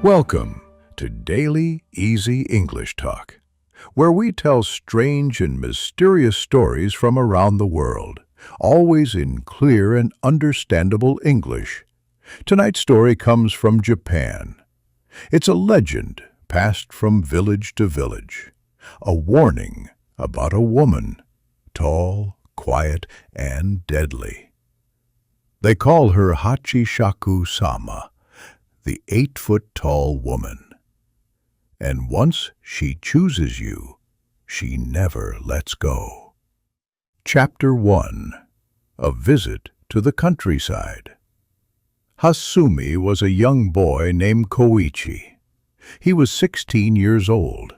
Welcome to Daily Easy English Talk, where we tell strange and mysterious stories from around the world, always in clear and understandable English. Tonight's story comes from Japan. It's a legend passed from village to village, a warning about a woman, tall, quiet, and deadly. They call her Hachishaku-sama, the 8-foot-tall woman. And once she chooses you, she never lets go. Chapter 1. A Visit to the Countryside. Hasumi was a young boy named Koichi. He was 16 years old.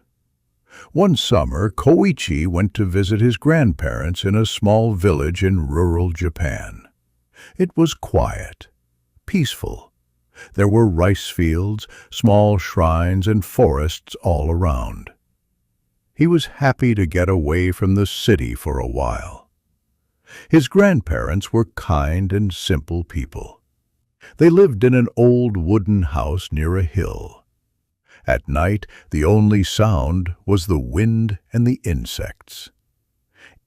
One summer, Koichi went to visit his grandparents in a small village in rural Japan. It was quiet, peaceful. There were rice fields, small shrines, and forests all around. He was happy to get away from the city for a while. His grandparents were kind and simple people. They lived in an old wooden house near a hill. At night, the only sound was the wind and the insects.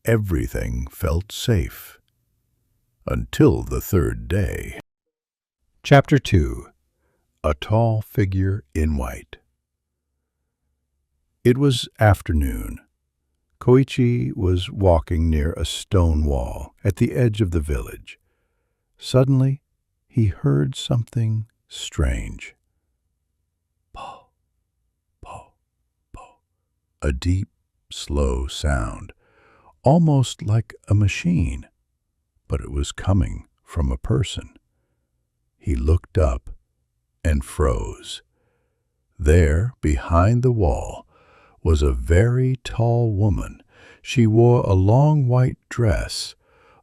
Everything felt safe. Until the third day. Chapter 2. A Tall Figure in White. It was afternoon. Koichi was walking near a stone wall at the edge of the village. Suddenly, he heard something strange. Po, po, po. A deep, slow sound, almost like a machine, but it was coming from a person. He looked up and froze. There, behind the wall, was a very tall woman. She wore a long white dress.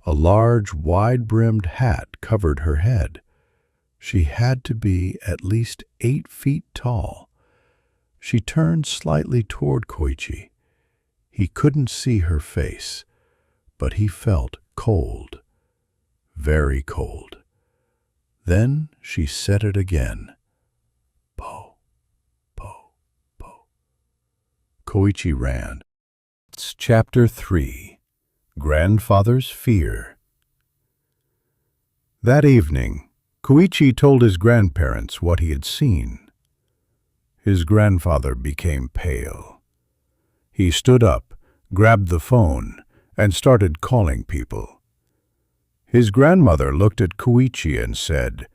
A large, wide-brimmed hat covered her head. She had to be at least 8 feet tall. She turned slightly toward Koichi. He couldn't see her face, but he felt cold, very cold. Then she said it again. Po, po, po. Koichi ran. It's Chapter 3. Grandfather's Fear. That evening, Koichi told his grandparents what he had seen. His grandfather became pale. He stood up, grabbed the phone, and started calling people. His grandmother looked at Koichi and said,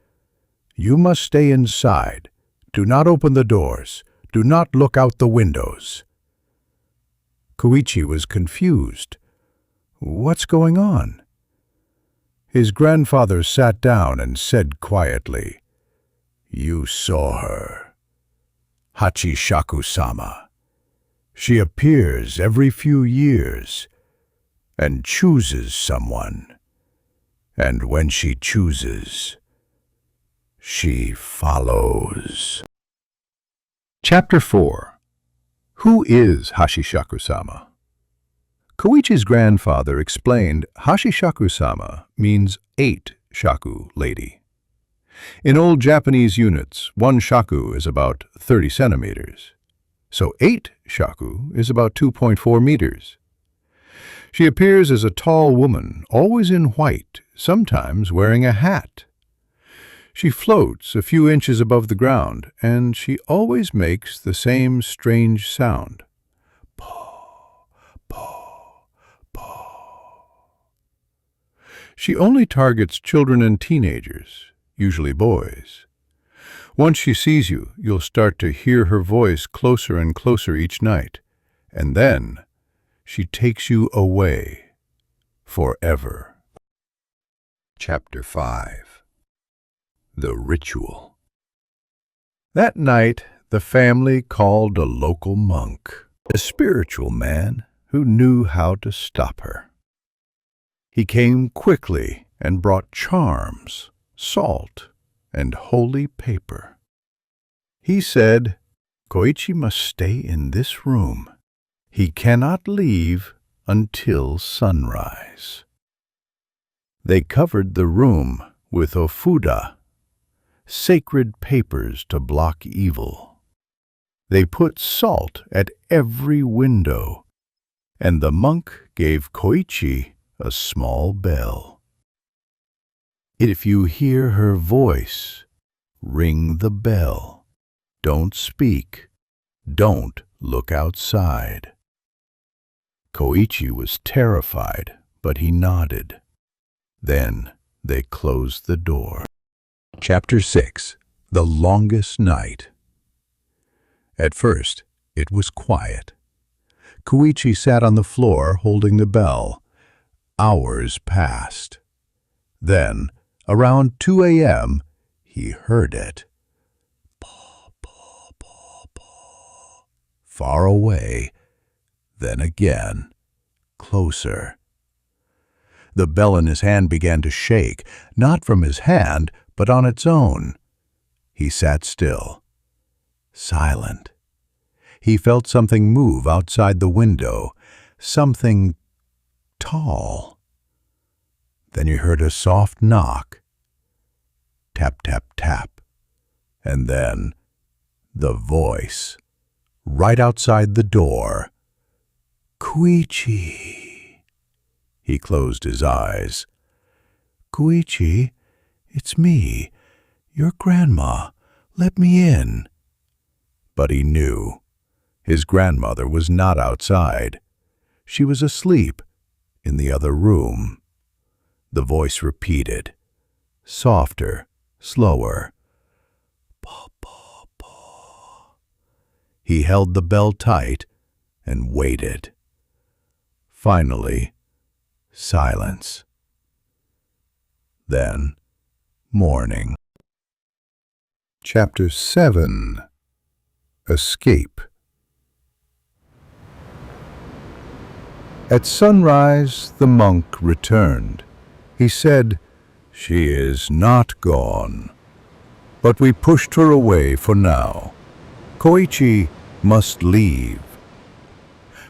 "You must stay inside. Do not open the doors. Do not look out the windows." Koichi was confused. What's going on? His grandfather sat down and said quietly, "You saw her. Hachishaku-sama. She appears every few years and chooses someone. And when she chooses, she follows." Chapter 4. Who is Hachishaku-sama? Koichi's grandfather explained Hachishaku-sama means 8 shaku lady. In old Japanese units, 1 shaku is about 30 centimeters. So 8 shaku is about 2.4 meters. She appears as a tall woman, always in white, sometimes wearing a hat. She floats a few inches above the ground, and she always makes the same strange sound. Paw, paw, paw. She only targets children and teenagers, usually boys. Once she sees you, you'll start to hear her voice closer and closer each night, and then she takes you away forever. Chapter 5. The Ritual. That night, the family called a local monk, a spiritual man who knew how to stop her. He came quickly and brought charms, salt, and holy paper. He said, "Koichi must stay in this room. He cannot leave until sunrise." They covered the room with ofuda. sacred papers to block evil. They put salt at every window, and the monk gave Koichi a small bell. If you hear her voice, ring the bell. Don't speak. Don't look outside. Koichi was terrified, but he nodded. Then they closed the door. Chapter 6. The Longest Night. At first, it was quiet. Koichi sat on the floor holding the bell. Hours passed. Then, around 2 a.m., he heard it. Paw, paw, paw, paw. Far away, then again, closer. The bell in his hand began to shake, not from his hand, but on its own. He sat still, silent. He felt something move outside the window, something tall. Then he heard a soft knock. Tap, tap, tap. And then the voice, right outside the door. Koichi. He closed his eyes. Koichi, it's me, your grandma. Let me in. But he knew. His grandmother was not outside. She was asleep in the other room. The voice repeated, softer, slower. Paw, paw, paw. He held the bell tight and waited. Finally, silence. Then, morning. Chapter 7. Escape. At sunrise, the monk returned. He said, "She is not gone." But we pushed her away for now. Koichi must leave.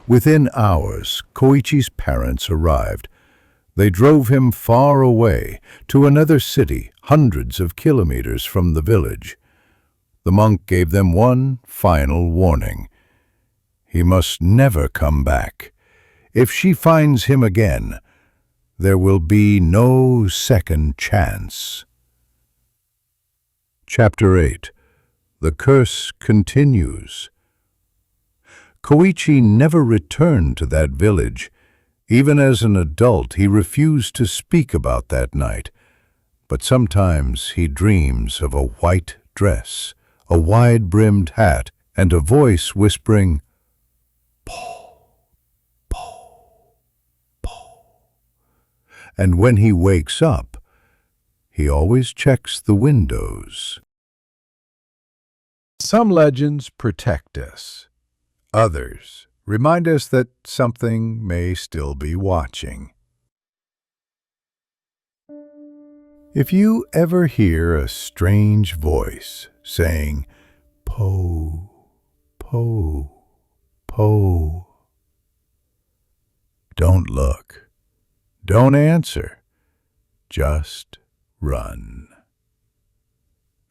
Within hours, Koichi's parents arrived. They drove him far away to another city, hundreds of kilometers from the village. The monk gave them one final warning. He must never come back. If she finds him again, there will be no second chance. Chapter 8. The Curse Continues. Koichi never returned to that village. Even as an adult, he refused to speak about that night. But sometimes he dreams of a white dress, a wide-brimmed hat, and a voice whispering, "Paw, paw, paw." And when he wakes up, he always checks the windows. Some legends protect us. Others remind us that something may still be watching. If you ever hear a strange voice saying, "Po, po, po," don't look. Don't answer. Just run.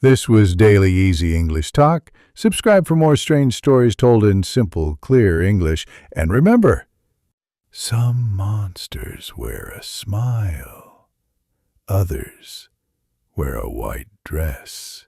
This was Daily Easy English Talk. Subscribe for more strange stories told in simple, clear English. And remember, some monsters wear a smile. Others wear a white dress.